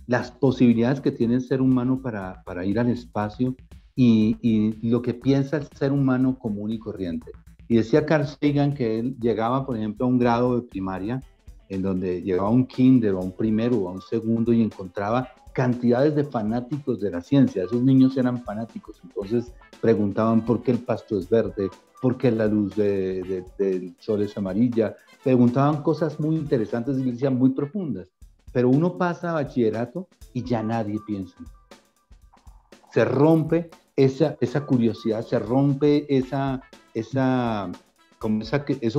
las posibilidades que tiene el ser humano para ir al espacio y lo que piensa el ser humano común y corriente. Y decía Carl Sagan que él llegaba, por ejemplo, a un grado de primaria en donde llegaba a un kinder o a un primero o a un segundo y encontraba cantidades de fanáticos de la ciencia. Esos niños eran fanáticos, entonces preguntaban por qué el pasto es verde, por qué la luz del sol es amarilla, preguntaban cosas muy interesantes y decían muy profundas, pero uno pasa a bachillerato y ya nadie piensa. Se rompe esa curiosidad, se rompe eso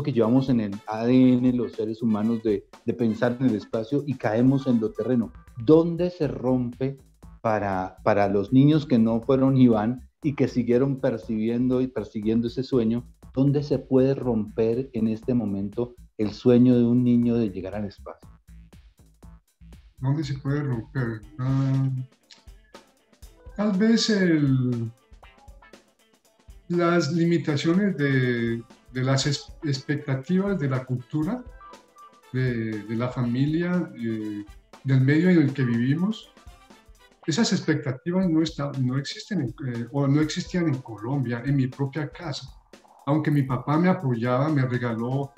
que llevamos en el ADN los seres humanos de pensar en el espacio y caemos en lo terreno. ¿Dónde se rompe para los niños que no fueron Iván y que siguieron percibiendo y persiguiendo ese sueño? ¿Dónde se puede romper en este momento el sueño de un niño de llegar al espacio?
¿Dónde se puede romper? Tal vez las limitaciones de las expectativas de la cultura, de la familia, del medio en el que vivimos. Esas expectativas no existen o no existían en Colombia, en mi propia casa. Aunque mi papá me apoyaba, me regaló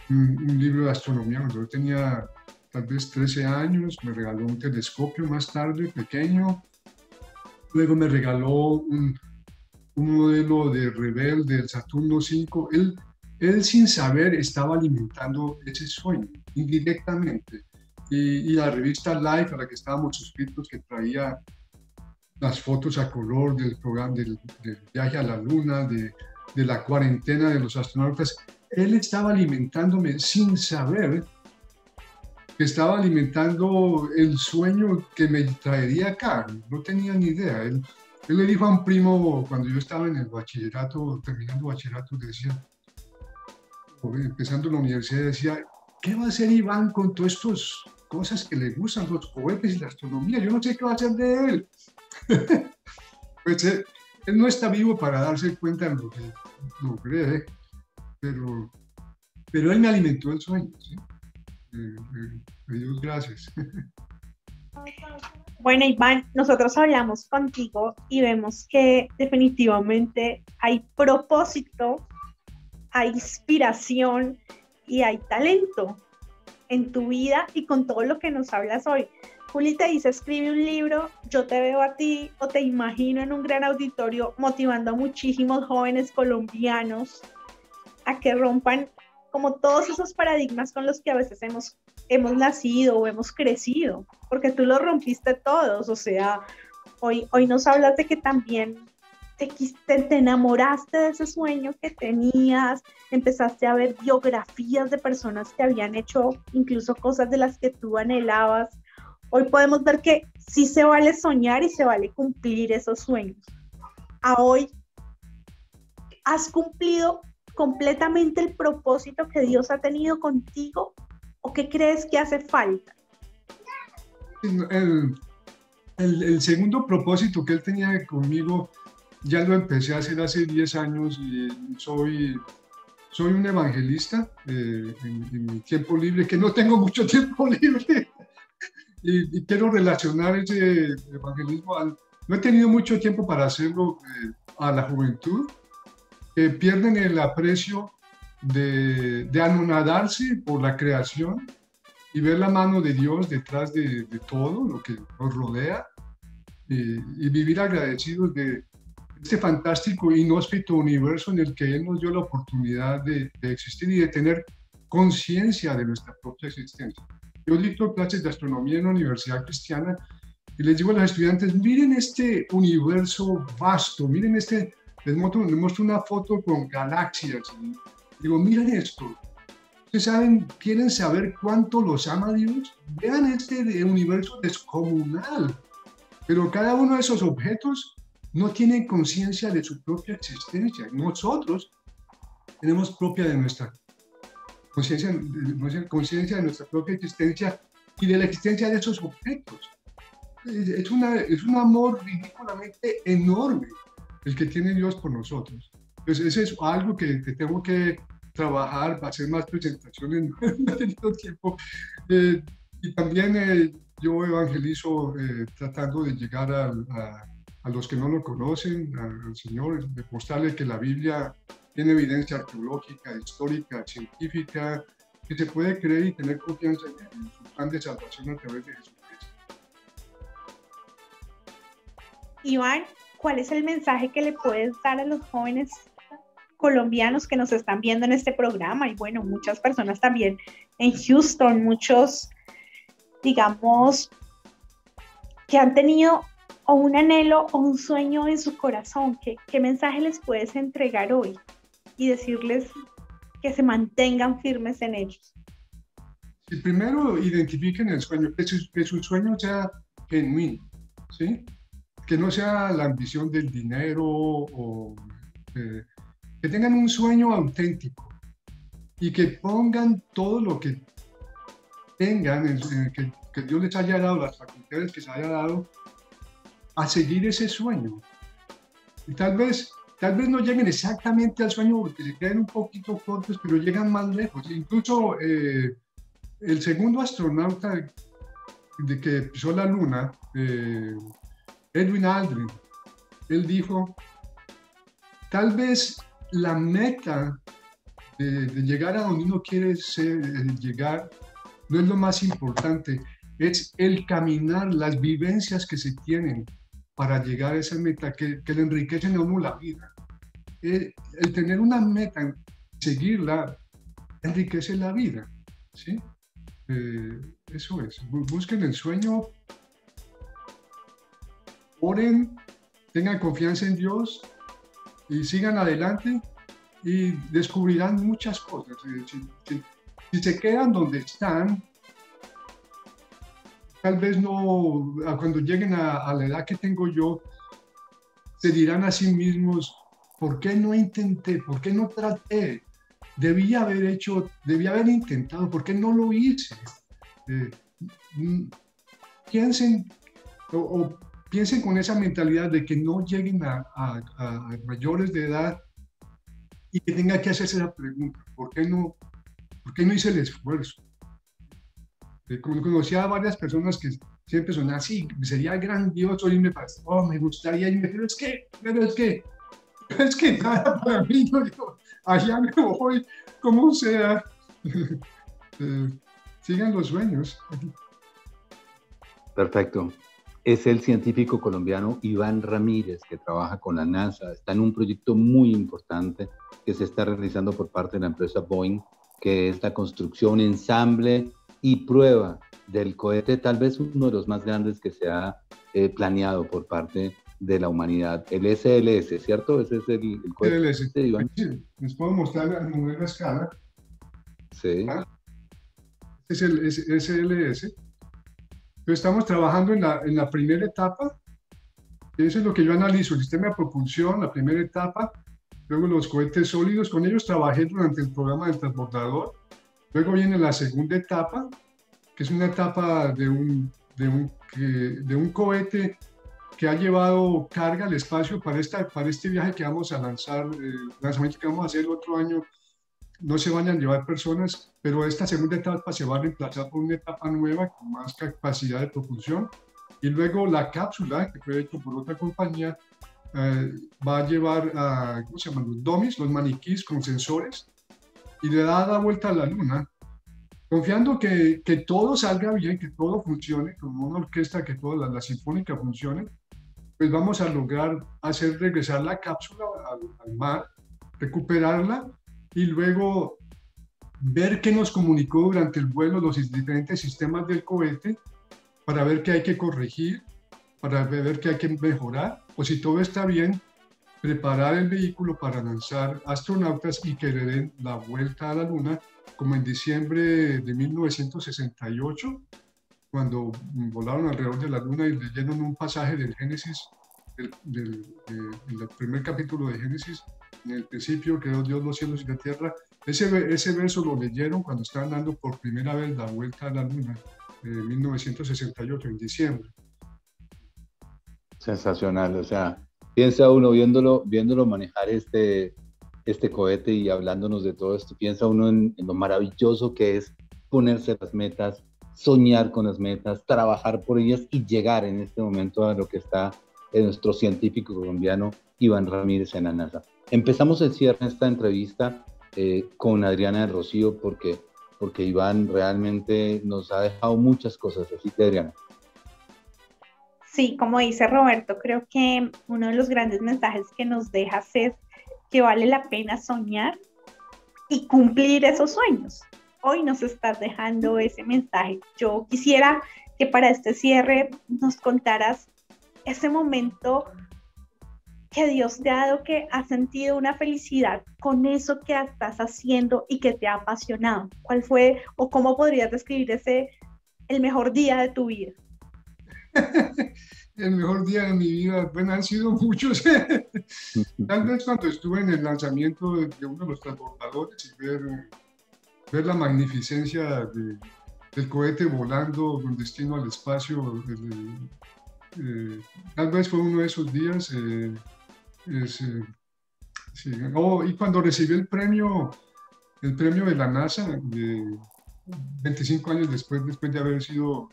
un libro de astronomía cuando yo tenía tal vez 13 años, me regaló un telescopio más tarde, pequeño. Luego me regaló un modelo de Rebel del Saturno V. Él sin saber estaba alimentando ese sueño indirectamente. Y la revista Life a la que estábamos suscritos, que traía las fotos a color del programa del viaje a la luna, de la cuarentena de los astronautas, él estaba alimentándome sin saber que estaba alimentando el sueño que me traería acá. No tenía ni idea. Él le dijo a un primo cuando yo estaba en el bachillerato, terminando bachillerato, decía, empezando la universidad, decía, ¿qué va a hacer Iván con todas estas cosas que le gustan, los cohetes y la astronomía? Yo no sé qué va a hacer de él. Pues él no está vivo para darse cuenta de lo que logré, pero él me alimentó el sueño, ¿sí? Dios gracias.
Bueno, Iván, nosotros hablamos contigo y vemos que definitivamente hay propósito, hay inspiración y hay talento en tu vida y con todo lo que nos hablas hoy. Juli te dice, escribe un libro, yo te veo a ti o te imagino en un gran auditorio motivando a muchísimos jóvenes colombianos a que rompan como todos esos paradigmas con los que a veces hemos nacido o hemos crecido, porque tú los rompiste todos. O sea, hoy nos hablas de que también te enamoraste de ese sueño que tenías, empezaste a ver biografías de personas que habían hecho incluso cosas de las que tú anhelabas. Hoy podemos ver que sí se vale soñar y se vale cumplir esos sueños. A hoy, ¿has cumplido completamente el propósito que Dios ha tenido contigo o qué crees que hace falta?
El segundo propósito que él tenía conmigo ya lo empecé a hacer hace 10 años y soy un evangelista en mi tiempo libre, que no tengo mucho tiempo libre y quiero relacionar ese evangelismo. No he tenido mucho tiempo para hacerlo a la juventud, que pierden el aprecio de anonadarse por la creación y ver la mano de Dios detrás de todo lo que nos rodea y vivir agradecidos de este fantástico e inhóspito universo en el que Él nos dio la oportunidad de existir y de tener conciencia de nuestra propia existencia. Yo dicto clases de astronomía en la Universidad Cristiana y les digo a los estudiantes, miren este universo vasto, miren les muestro una foto con galaxias. Digo, miren esto. ¿Ustedes quieren saber cuánto los ama Dios? Vean este universo descomunal. Pero cada uno de esos objetos no tiene conciencia de su propia existencia. Nosotros tenemos conciencia de nuestra propia existencia y de la existencia de esos objetos. Es un amor ridículamente enorme el que tiene Dios por nosotros. Entonces, eso es algo que tengo que trabajar para hacer más presentaciones. No he tenido tiempo. Y también yo evangelizo tratando de llegar a los que no lo conocen, al Señor, de mostrarle que la Biblia tiene evidencia arqueológica, histórica, científica, que se puede creer y tener confianza en su plan de salvación a través de Jesucristo.
Iván, ¿cuál es el mensaje que le puedes dar a los jóvenes colombianos que nos están viendo en este programa? Y bueno, muchas personas también en Houston, muchos, digamos, que han tenido o un anhelo o un sueño en su corazón. ¿Qué mensaje les puedes entregar hoy y decirles que se mantengan firmes en ellos?
Si primero identifiquen el sueño, que su sueño sea genuino, ¿sí? Que no sea la ambición del dinero, o que tengan un sueño auténtico y que pongan todo lo que tengan, que Dios les haya dado, las facultades que se haya dado, a seguir ese sueño. Y tal vez no lleguen exactamente al sueño porque se queden un poquito cortos, pero llegan más lejos. Incluso el segundo astronauta que pisó la Luna, Edwin Aldrin, él dijo, tal vez la meta de llegar a donde uno quiere llegar no es lo más importante, es el caminar, las vivencias que se tienen para llegar a esa meta que le enriquecen a uno la vida. El tener una meta, seguirla, enriquece la vida, ¿sí? Eso es, busquen el sueño, oren, tengan confianza en Dios y sigan adelante y descubrirán muchas cosas. Si se quedan donde están, tal vez no, cuando lleguen a la edad que tengo yo, se dirán a sí mismos, ¿por qué no intenté? ¿Por qué no traté? Debía haber intentado, ¿por qué no lo hice? Piensen piensen con esa mentalidad de que no lleguen a mayores de edad y que tengan que hacerse la pregunta, ¿por qué no hice el esfuerzo? Conocí a varias personas que siempre son así, sería grandioso irme para me gustaría irme, pero es que nada para mí, no digo, allá me voy, como sea. Sigan los sueños.
Perfecto. Es el científico colombiano Iván Ramírez, que trabaja con la NASA. Está en un proyecto muy importante que se está realizando por parte de la empresa Boeing, que es la construcción, ensamble y prueba del cohete, tal vez uno de los más grandes que se ha planeado por parte de la humanidad. El SLS, ¿cierto? Ese es el cohete.
SLS. Sí, les puedo mostrar a modelo a escala.
Sí.
Este es el SLS. Estamos trabajando en la primera etapa. Eso es lo que yo analizo, el sistema de propulsión, la primera etapa, luego los cohetes sólidos. Con ellos trabajé durante el programa del transbordador. Luego viene la segunda etapa, que es una etapa de un cohete que ha llevado carga al espacio para este viaje que vamos a lanzar, el lanzamiento que vamos a hacer el otro año. No se van a llevar personas, pero esta segunda etapa se va a reemplazar por una etapa nueva con más capacidad de propulsión. Y luego la cápsula, que fue hecha por otra compañía, va a llevar a, ¿cómo se llaman? Los dummies, los maniquís con sensores, y le da la vuelta a la Luna, confiando que todo salga bien, que todo funcione, como una orquesta, que toda la sinfónica funcione. Pues vamos a lograr hacer regresar la cápsula al mar, recuperarla, y luego ver qué nos comunicó durante el vuelo los diferentes sistemas del cohete para ver qué hay que corregir, para ver qué hay que mejorar, o si todo está bien, preparar el vehículo para lanzar astronautas y que le den la vuelta a la Luna, como en diciembre de 1968, cuando volaron alrededor de la Luna y leyeron un pasaje del Génesis, del primer capítulo de Génesis. En el principio creó Dios los cielos y la tierra. Ese verso lo leyeron cuando estaban dando por primera vez la vuelta a la Luna, en 1968, en diciembre.
Sensacional, o sea, piensa uno viéndolo manejar este cohete y hablándonos de todo esto, piensa uno en lo maravilloso que es ponerse las metas, soñar con las metas, trabajar por ellas y llegar en este momento a lo que está en nuestro científico colombiano Iván Ramírez en la NASA. Empezamos el cierre de esta entrevista con Adriana del Rocío porque porque Iván realmente nos ha dejado muchas cosas. Así que, Adriana.
Sí, como dice Roberto, creo que uno de los grandes mensajes que nos dejas es que vale la pena soñar y cumplir esos sueños. Hoy nos estás dejando ese mensaje. Yo quisiera que para este cierre nos contaras ese momento que Dios te ha dado, que has sentido una felicidad con eso que estás haciendo y que te ha apasionado. ¿Cuál fue o cómo podrías describir el mejor día de tu vida?
El mejor día de mi vida, bueno, han sido muchos. Tal vez cuando estuve en el lanzamiento de uno de los transbordadores y ver la magnificencia del cohete volando con destino al espacio, tal vez fue uno de esos días. Sí. Oh, y cuando recibí el premio de la NASA, 25 años después de haber sido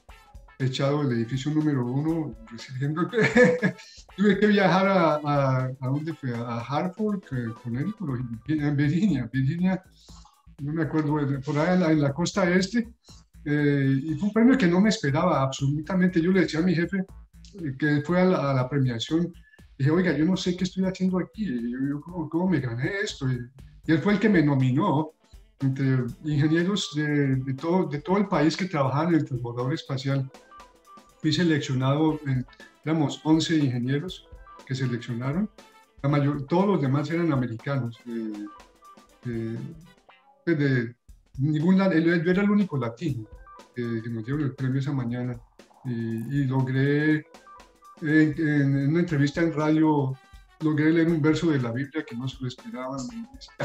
echado del edificio número 1, tuve que viajar a ¿dónde fue? A Hartford, Connecticut, en Virginia, no me acuerdo, por ahí en la costa este, y fue un premio que no me esperaba absolutamente. Yo le decía a mi jefe que fue a la premiación, dije, oiga, yo no sé qué estoy haciendo aquí, ¿cómo me gané esto? Y él fue el que me nominó entre ingenieros de todo el país que trabajaban en el transbordador espacial. Fui seleccionado, éramos 11 ingenieros que seleccionaron, todos los demás eran americanos. Yo era el único latino que nos dieron el premio esa mañana, y logré, en una entrevista en radio, logré leer un verso de la Biblia que no se lo esperaban.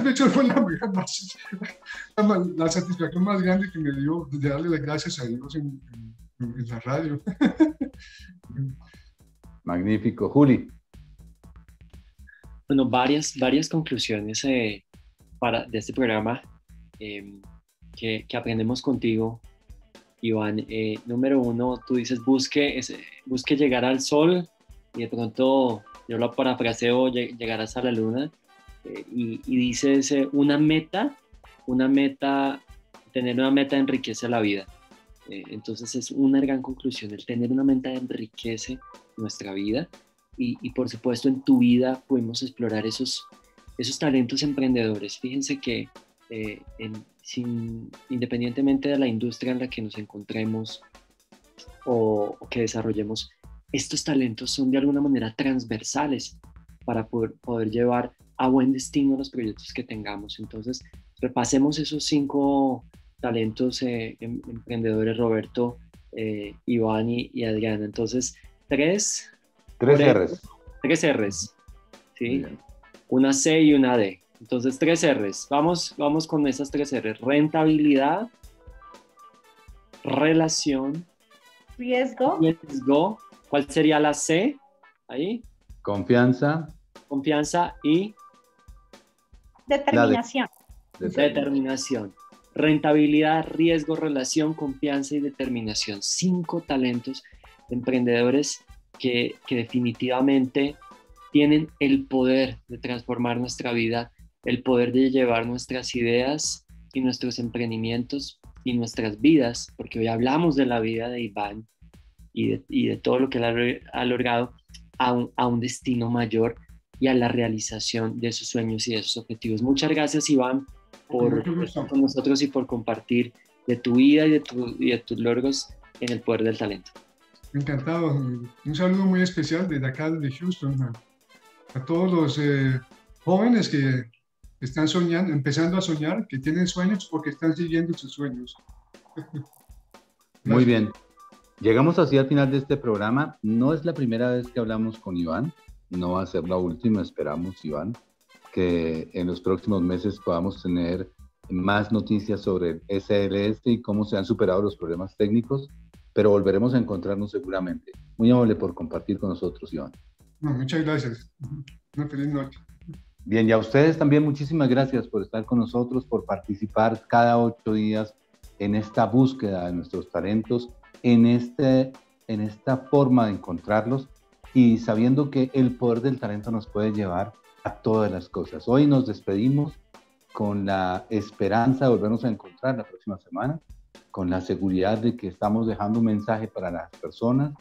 De hecho, fue la satisfacción más grande que me dio, de darle las gracias a Dios en la radio.
Magnífico. Juli.
Bueno, varias conclusiones de este programa que aprendemos contigo, Iván. Número uno, tú dices busque llegar al sol, y de pronto, yo lo parafraseo, llegarás a la luna, y dices tener una meta enriquece la vida. Entonces es una gran conclusión, el tener una meta enriquece nuestra vida, y por supuesto en tu vida podemos explorar esos talentos emprendedores. Fíjense que independientemente de la industria en la que nos encontremos o que desarrollemos, estos talentos son de alguna manera transversales para poder llevar a buen destino los proyectos que tengamos. Entonces, repasemos esos 5 talentos emprendedores, Roberto, Iván y Adriana. Entonces, 3
R's.
3 R's, ¿sí? Una C y una D. Entonces, 3 R's. Vamos con esas 3 R's. Rentabilidad, relación,
riesgo.
¿Cuál sería la C? Ahí.
Confianza
Y
determinación.
Determinación. Rentabilidad, riesgo, relación, confianza y determinación. 5 talentos emprendedores que definitivamente tienen el poder de transformar nuestra vida, el poder de llevar nuestras ideas y nuestros emprendimientos y nuestras vidas, porque hoy hablamos de la vida de Iván y de todo lo que él ha logrado, a un destino mayor y a la realización de sus sueños y de sus objetivos. Muchas gracias, Iván, por estar con nosotros y por compartir de tu vida y de tus logros en el poder del talento.
Encantado. Un saludo muy especial desde acá, de Houston, a todos los jóvenes que están soñando, empezando a soñar, que tienen sueños porque están siguiendo sus sueños.
Muy bien. Llegamos así al final de este programa. No es la primera vez que hablamos con Iván, no va a ser la última. Esperamos, Iván, que en los próximos meses podamos tener más noticias sobre el SLS y cómo se han superado los problemas técnicos, pero volveremos a encontrarnos seguramente. Muy amable por compartir con nosotros, Iván.
No, muchas gracias. Una feliz noche.
Bien, y a ustedes también muchísimas gracias por estar con nosotros, por participar cada 8 días en esta búsqueda de nuestros talentos, en esta forma de encontrarlos, y sabiendo que el poder del talento nos puede llevar a todas las cosas. Hoy nos despedimos con la esperanza de volvernos a encontrar la próxima semana, con la seguridad de que estamos dejando un mensaje para las personas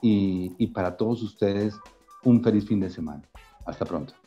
y para todos ustedes. Un feliz fin de semana. Hasta pronto.